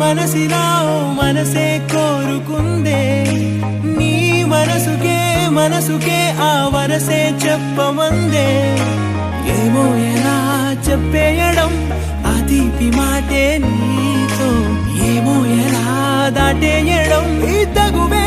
మనసిలా మనసే కోరుకుందే నీ మనసుకే ఆ వరసే చెప్పమందే ఏమో ఎలా చెప్పేయడం ఆ తీపి మాటే నీతో ఏమో ఎలా దాటేయడం ఈ తగువే